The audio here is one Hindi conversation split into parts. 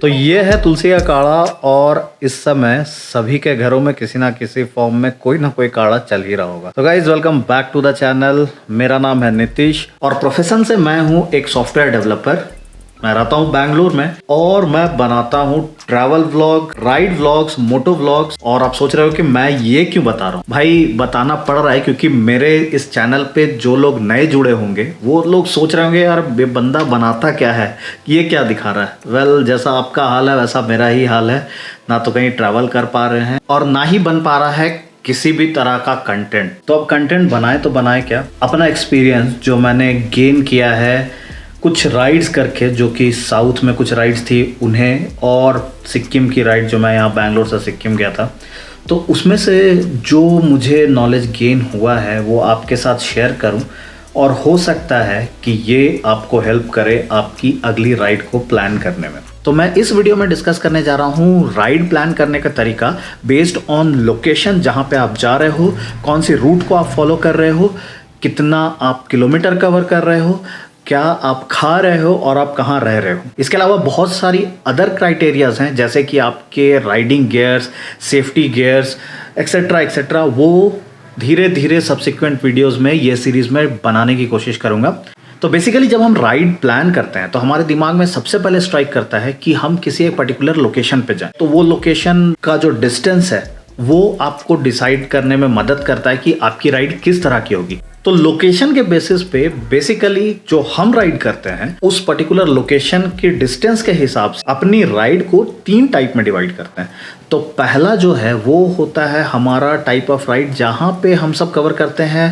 तो ये है तुलसी का काढ़ा और इस समय सभी के घरों में किसी ना किसी फॉर्म में कोई ना कोई काढ़ा चल ही रहा होगा। तो guys welcome back to the channel. मेरा नाम है नीतीश और प्रोफेशन से मैं हूँ एक सॉफ्टवेयर डेवलपर। मैं रहता हूँ बैंगलोर में और मैं बनाता हूँ ट्रैवल व्लॉग, राइड व्लॉग्स, मोटो व्लॉग्स। और आप सोच रहे हो कि मैं ये क्यों बता रहा हूँ? भाई बताना पड़ रहा है क्योंकि मेरे इस चैनल पे जो लोग नए जुड़े होंगे वो लोग सोच रहे होंगे यार ये बंदा बनाता क्या है, ये क्या दिखा रहा है। वेल जैसा आपका हाल है वैसा मेरा ही हाल है। ना तो कहीं ट्रैवल कर पा रहे हैं और ना ही बन पा रहा है किसी भी तरह का कंटेंट। तो अब कंटेंट बनाए तो बनाए क्या, अपना एक्सपीरियंस जो मैंने गेन किया है कुछ राइड्स करके, जो कि साउथ में कुछ राइड्स थी उन्हें, और सिक्किम की राइड जो मैं यहाँ बैंगलोर से सिक्किम गया था, तो उसमें से जो मुझे नॉलेज गेन हुआ है वो आपके साथ शेयर करूं और हो सकता है कि ये आपको हेल्प करे आपकी अगली राइड को प्लान करने में। तो मैं इस वीडियो में डिस्कस करने जा रहा हूँ राइड प्लान करने का तरीका बेस्ड ऑन लोकेशन जहाँ पे आप जा रहे हो, कौन सी रूट को आप फॉलो कर रहे हो, कितना आप किलोमीटर कवर कर रहे हो, क्या आप खा रहे हो और आप कहाँ रह रहे हो। इसके अलावा बहुत सारी अदर क्राइटेरियाज हैं जैसे कि आपके riding gears, safety gears etcetera etcetera. वो धीरे धीरे सब्सिक्वेंट वीडियोस में ये सीरीज़ में बनाने की कोशिश करूँगा। तो बेसिकली जब हम राइड प्लान करते हैं तो हमारे दिमाग में सबसे पहले स्ट्राइक करता है कि हम किसी एक पर्टिकुलर लोकेशन पे जाएं। तो वो लोकेशन का जो डिस्टेंस है वो आपको डिसाइड करने में मदद करता है कि आपकी राइड किस तरह की होगी। तो लोकेशन के बेसिस पे बेसिकली जो हम राइड करते हैं उस पर्टिकुलर लोकेशन के डिस्टेंस के हिसाब से अपनी राइड को 3 टाइप में डिवाइड करते हैं। तो पहला जो है वो होता है हमारा टाइप ऑफ राइड जहाँ पे हम सब कवर करते हैं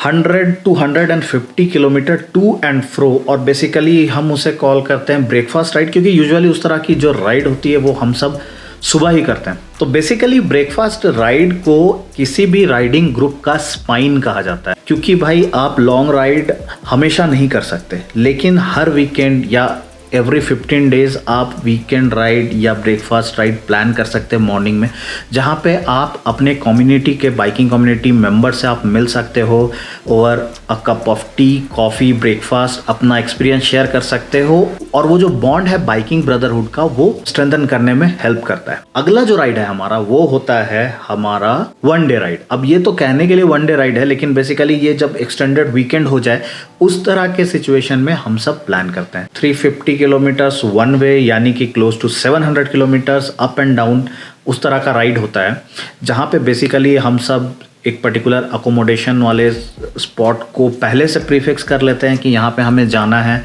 100 to 150 kilometre to and fro, और बेसिकली हम उसे कॉल करते हैं ब्रेकफास्ट राइड, क्योंकि यूजुअली उस तरह की जो राइड होती है वो हम सब सुबह ही करते हैं। तो बेसिकली ब्रेकफास्ट राइड को किसी भी राइडिंग ग्रुप का स्पाइन कहा जाता है, क्योंकि भाई आप लॉन्ग राइड हमेशा नहीं कर सकते, लेकिन हर वीकेंड या एवरी 15 डेज आप वीकेंड राइड या ब्रेकफास्ट राइड प्लान कर सकते हैं मॉर्निंग में, जहाँ पे आप अपने कम्युनिटी के बाइकिंग कम्युनिटी मेंबर से आप मिल सकते हो, over a cup of T, coffee, breakfast अपना एक्सपीरियंस शेयर कर सकते हो, और वो जो बॉन्ड है बाइकिंग ब्रदरहुड का वो स्ट्रेंथन करने में हेल्प करता है। अगला जो राइड है हमारा वो होता है हमारा 1 डे राइड। अब ये तो कहने के लिए 1 डे राइड है, लेकिन बेसिकली ये जब एक्सटेंडेड वीकेंड हो जाए उस तरह के सिचुएशन में हम सब प्लान करते हैं। 350 किलोमीटर्स वन वे यानी कि close to 700 kilometres up and down, उस तरह का राइड होता है जहाँ पे बेसिकली हम सब एक पर्टिकुलर अकोमोडेशन वाले स्पॉट को पहले से प्रीफिक्स कर लेते हैं कि यहाँ पे हमें जाना है,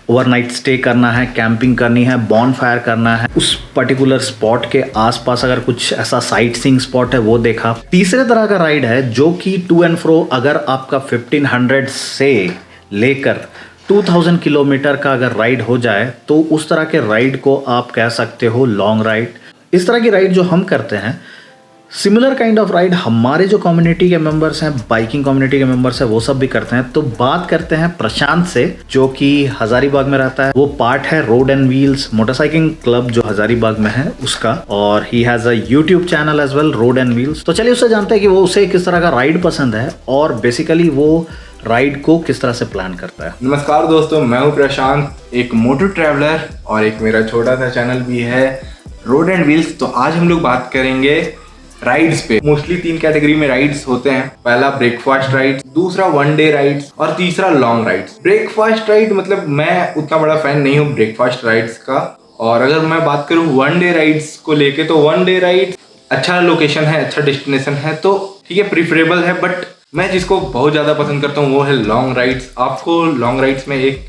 ओवरनाइट स्टे करना है, कैंपिंग करनी है, बॉनफायर करना है। उस पर्टिकुलर स्पॉट के आसपास अगर कुछ ऐसा साइट सीइंग स्पॉट है वो देखा। तीसरे तरह का राइड है जो कि टू एंड फ्रो, अगर आपका 1500 से लेकर 2000 किलोमीटर का अगर राइड हो जाए तो उस तरह के राइड को आप कह सकते हो लॉन्ग राइड। इस तरह की राइड जो हम करते हैं, सिमिलर काइंड ऑफ राइड हमारे जो कम्युनिटी के मेंबर्स हैं, बाइकिंग कम्युनिटी के मेंबर्स हैं, वो सब भी करते हैं। तो बात करते हैं प्रशांत से जो कि हजारीबाग में रहता है। वो पार्ट है road and wheels motorcycling club जो हजारीबाग में है उसका, और he has a YouTube channel as well, road and wheels. तो चलिए उससे जानते हैं कि वो उसे किस तरह का राइड पसंद है और बेसिकली वो राइड को किस तरह से प्लान करता है। नमस्कार दोस्तों, मैं हूं प्रशांत, एक मोटर ट्रैवलर, और एक मेरा छोटा सा चैनल भी है रोड एंड व्हील्स। तो आज हम लोग बात करेंगे राइड्स पे। मोस्टली 3 कैटेगरी में राइड्स होते हैं। पहला ब्रेकफास्ट राइड, दूसरा 1 डे राइड्स और तीसरा लॉन्ग राइड्स। ब्रेकफास्ट राइड मतलब मैं उतना बड़ा फैन नहीं हूँ ब्रेकफास्ट राइड्स का, और अगर मैं बात करूँ 1 डे राइड्स को लेके तो 1 डे राइड अच्छा लोकेशन है, अच्छा डेस्टिनेशन है तो ठीक है, प्रीफरेबल है। बट मैं जिसको बहुत ज़्यादा पसंद करता हूँ वो है लॉन्ग राइड्स। आपको लॉन्ग राइड्स में एक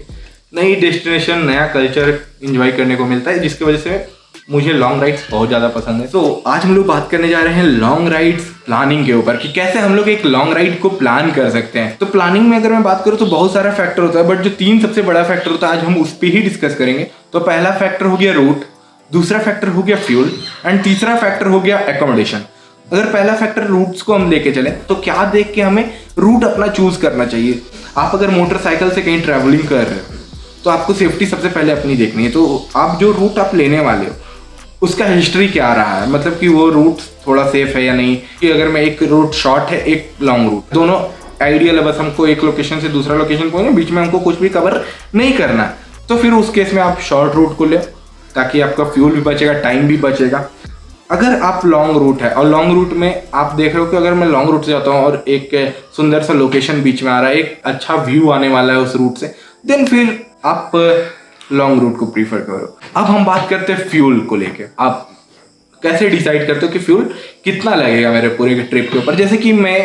नई डेस्टिनेशन, नया कल्चर एंजॉय करने को मिलता है, जिसकी वजह से मुझे लॉन्ग राइड्स बहुत ज़्यादा पसंद है। तो आज हम लोग बात करने जा रहे हैं लॉन्ग राइड्स प्लानिंग के ऊपर कि कैसे हम लोग एक लॉन्ग राइड को प्लान कर सकते हैं। तो प्लानिंग में अगर मैं बात करूँ तो बहुत सारा फैक्टर होता है, बट जो 3 सबसे बड़ा फैक्टर होता है आज हम उस पर ही डिस्कस करेंगे। तो पहला फैक्टर हो गया रूट, दूसरा फैक्टर हो गया फ्यूल, एंड तीसरा फैक्टर हो गया एकोमोडेशन। अगर पहला फैक्टर रूट्स को हम लेके चले तो क्या देख के हमें रूट अपना चूज करना चाहिए। आप अगर मोटरसाइकिल से कहीं ट्रैवलिंग कर रहे हो तो आपको सेफ्टी सबसे पहले अपनी देखनी है। तो आप जो रूट आप लेने वाले हो उसका हिस्ट्री क्या रहा है, मतलब कि वो रूट थोड़ा सेफ है या नहीं। कि अगर मैं एक रूट शॉर्ट है, एक लॉन्ग रूट, दोनों आइडियल है, बस हमको एक लोकेशन से दूसरा लोकेशन पहुंचना, बीच में हमको कुछ भी कवर नहीं करना, तो फिर उस केस में आप शॉर्ट रूट को ले। ताकि आपका फ्यूल भी बचेगा, टाइम भी बचेगा। अगर आप लॉन्ग रूट है और लॉन्ग रूट में आप देख रहे हो कि अगर मैं लॉन्ग रूट से जाता हूँ और एक सुंदर सा लोकेशन बीच में आ रहा है, एक अच्छा व्यू आने वाला है उस रूट से, देन फिर आप लॉन्ग रूट को प्रीफर करो। अब हम बात करते हैं फ्यूल को लेके। आप कैसे डिसाइड करते हो कि फ्यूल कितना लगेगा मेरे पूरे के ट्रिप के ऊपर। जैसे कि मैं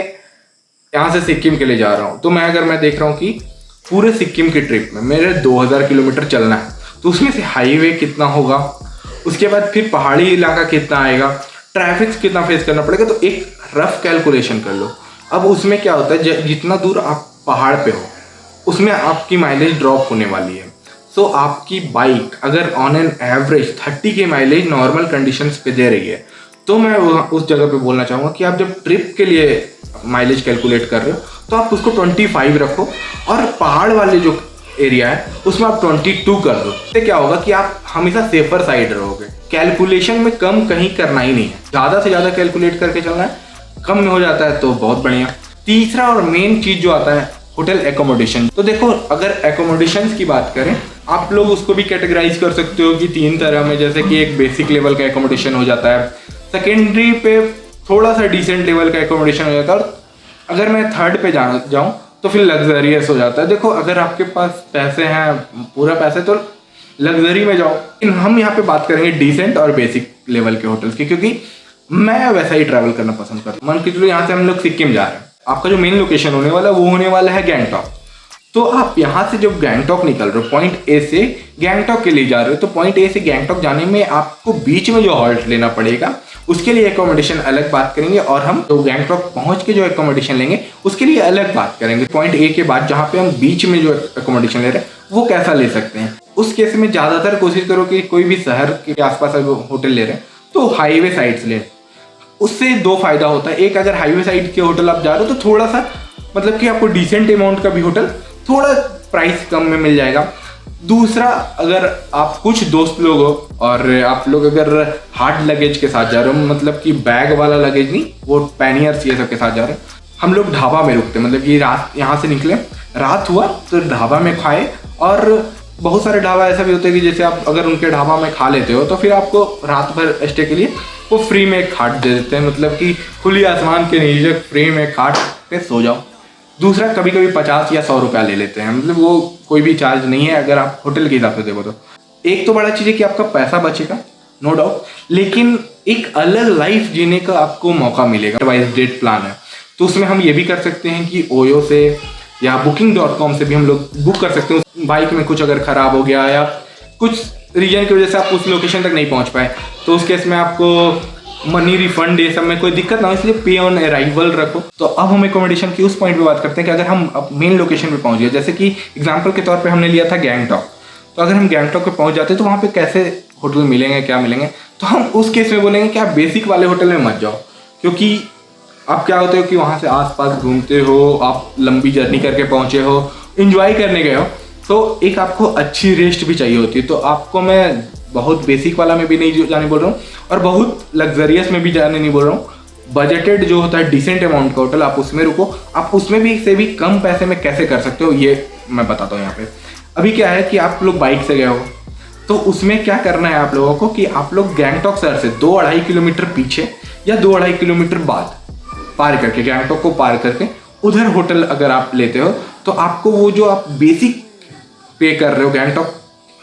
यहाँ से सिक्किम के लिए जा रहा हूँ, तो मैं देख रहा हूँ कि पूरे सिक्किम के ट्रिप में मेरे 2000 किलोमीटर चलना है, तो उसमें से हाईवे कितना होगा, उसके बाद फिर पहाड़ी इलाका कितना आएगा, ट्रैफिक कितना फेस करना पड़ेगा, तो एक रफ कैलकुलेशन कर लो। अब उसमें क्या होता है, जितना दूर आप पहाड़ पे हो उसमें आपकी माइलेज ड्रॉप होने वाली है। सो आपकी बाइक अगर ऑन एन एवरेज 30 के माइलेज नॉर्मल कंडीशंस पे दे रही है, तो मैं उस जगह पे बोलना चाहूँगा कि आप जब ट्रिप के लिए माइलेज कैलकुलेट कर रहे हो तो आप उसको 25 रखो, और पहाड़ वाले जो एरिया है उसमें आप 22 कर दो। इससे क्या होगा कि आप हमेशा सेफर साइड रहोगे। कैलकुलेशन में कम कहीं करना ही नहीं है, ज़्यादा से ज़्यादा कैलकुलेट करके चलना है, कम में हो जाता है तो बहुत बढ़िया। तीसरा और मेन चीज़ जो आता है होटल एकोमोडेशन। तो देखो, अगर एकोमोडेशन की बात करें, आप लोग उसको भी कैटेगराइज कर सकते हो कि 3 तरह में। जैसे कि एक बेसिक लेवल का एकोमोडेशन हो जाता है, सेकेंडरी पे थोड़ा सा डिसेंट लेवल का एकोमोडेशन हो जाता है, और अगर मैं थर्ड पे जाऊँ तो फिर लग्जरियस हो जाता है। देखो, अगर आपके पास पैसे हैं, पूरा पैसे, तो लग्जरी में जाओ। हम यहाँ पे बात करेंगे डिसेंट और बेसिक लेवल के होटल्स की, क्योंकि मैं वैसा ही ट्रैवल करना पसंद करता हूँ। मान के चलो यहाँ से हम लोग सिक्किम जा रहे हैं, आपका जो मेन लोकेशन होने वाला है वो होने वाला है गैंगटॉक। तो आप यहाँ से जब गैंगटॉक निकल रहे हो, पॉइंट ए से गैंगटॉक के लिए जा रहे हो, तो पॉइंट ए से गैंगटॉक जाने में आपको बीच में जो हॉल्ट लेना पड़ेगा उसके लिए एकोमोडेशन अलग बात करेंगे, और हम तो गैंगटॉक पहुंच के जो एकोमोडेशन लेंगे उसके लिए अलग बात करेंगे। पॉइंट ए के बाद जहाँ पे हम बीच में जो एकोमोडेशन ले रहे हैं वो कैसा ले सकते हैं। उस केस में ज़्यादातर कोशिश करो कि कोई भी शहर के आसपास होटल ले रहे हैं तो हाईवे साइड्स लें। उससे 2 फायदा होता है। एक, अगर हाईवे साइड के होटल आप जा रहे हो तो थोड़ा सा मतलब कि आपको डिसेंट अमाउंट का भी होटल थोड़ा प्राइस कम में मिल जाएगा। दूसरा, अगर आप कुछ दोस्त लोग हो और आप लोग अगर हार्ड लगेज के साथ जा रहे हो, मतलब कि बैग वाला लगेज नहीं, वो पैनियर्स ये सब के साथ जा रहे हो, हम लोग ढाबा में रुकते हैं। मतलब कि रात यहाँ से निकले, रात हुआ तो ढाबा में खाए। और बहुत सारे ढाबा ऐसा भी होता है कि जैसे आप अगर उनके ढाबा में खा लेते हो तो फिर आपको रात भर स्टे के लिए वो फ्री में खाट दे देते हैं। मतलब कि खुली आसमान के नीचे फ्री में खाट पे सो जाओ। दूसरा, कभी कभी 50 या 100 रुपया ले लेते हैं, मतलब वो कोई भी चार्ज नहीं है अगर आप होटल के हिसाब से देखो तो। एक तो बड़ा चीज़ है कि आपका पैसा बचेगा, नो डाउट, लेकिन एक अलग लाइफ जीने का आपको मौका मिलेगा। वाइज डेट प्लान है तो उसमें हम ये भी कर सकते हैं कि ओयो से या booking.com से भी हम लोग बुक कर सकते हैं। बाइक में कुछ अगर ख़राब हो गया या कुछ रीजन की वजह से आप उस लोकेशन तक नहीं पहुंच पाए, तो उस केस में आपको मनी रिफंड ये सब में कोई दिक्कत ना हो, इसलिए पे ऑन अराइवल रखो। तो अब हम एकोमोडेशन की उस पॉइंट पे बात करते हैं कि अगर हम मेन लोकेशन पे पहुंच गए, जैसे कि एग्जांपल के तौर पे हमने लिया था गैंगटॉक, तो अगर हम गैंगटॉक पे पहुंच जाते हैं तो वहाँ पे कैसे होटल मिलेंगे, क्या मिलेंगे, तो हम उस केस में बोलेंगे कि आप बेसिक वाले होटल में मत जाओ। क्योंकि आप क्या होते हो कि वहाँ से आसपास घूमते हो, आप लंबी जर्नी करके पहुँचे हो, इंजॉय करने गए हो, तो एक आपको अच्छी रेस्ट भी चाहिए होती है। तो आपको मैं बहुत बेसिक वाला में भी नहीं जाने बोल रहा हूँ और बहुत लग्जरियस में भी जाने नहीं बोल रहा हूँ। बजटेड जो होता है डिसेंट अमाउंट का होटल, आप उसमें रुको। आप उसमें भी से भी कम पैसे में कैसे कर सकते हो ये मैं बताता हूँ यहाँ पे। अभी क्या है कि आप लोग बाइक से गए हो, तो उसमें क्या करना है आप लोगों को कि आप लोग गैंगटॉक शहर से 2-2.5 किलोमीटर पीछे या 2-2.5 किलोमीटर बाद पार करके, गैंगटॉक को पार करके उधर होटल अगर आप लेते हो तो आपको वो जो आप बेसिक पे कर रहे हो गैंगटॉक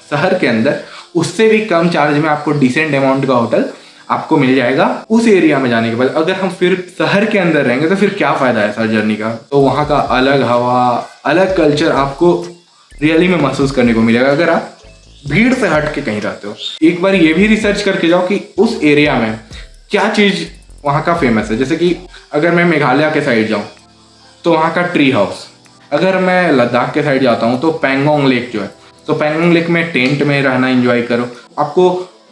शहर के अंदर, उससे भी कम चार्ज में आपको डिसेंट अमाउंट का होटल आपको मिल जाएगा उस एरिया में जाने के बाद। अगर हम फिर शहर के अंदर रहेंगे तो फिर क्या फ़ायदा है सर जर्नी का। तो वहाँ का अलग हवा, अलग कल्चर आपको रियली में महसूस करने को मिलेगा अगर आप भीड़ से हट के कहीं रहते हो। एक बार ये भी रिसर्च करके जाओ कि उस एरिया में क्या चीज़ वहाँ का फेमस है। जैसे कि अगर मैं मेघालय के साइड जाऊँ तो वहाँ का ट्री हाउस, अगर मैं लद्दाख के साइड जाता हूँ तो पैंगोंग लेक जो है, तो पैंगोंग लेक में टेंट में रहना एंजॉय करो। आपको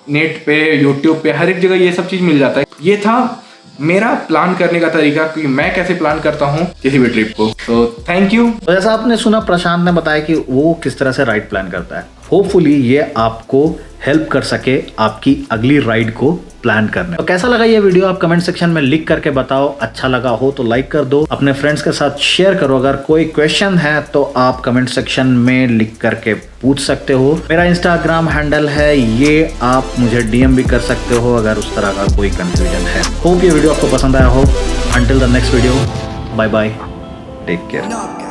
नेट पे, यूट्यूब पे, हर एक जगह ये सब चीज़ मिल जाता है। ये था मेरा प्लान करने का तरीका कि मैं कैसे प्लान करता हूँ किसी भी ट्रिप को। तो थैंक यू। तो जैसा आपने सुना, प्रशांत ने बताया कि वो किस तरह से राइड प्लान करता है। होपफुली ये आपको हेल्प कर सके आपकी अगली राइड को प्लान करने। तो कैसा लगा ये वीडियो आप कमेंट सेक्शन में लिख करके बताओ। अच्छा लगा हो तो लाइक कर दो, अपने फ्रेंड्स के साथ शेयर करो। अगर कोई क्वेश्चन है तो आप कमेंट सेक्शन में लिख करके पूछ सकते हो। मेरा इंस्टाग्राम हैंडल है ये, आप मुझे डीएम भी कर सकते हो अगर उस तरह का कोई कंफ्यूजन है। होप ये वीडियो आपको पसंद आया हो। Until the next video, bye bye, take care.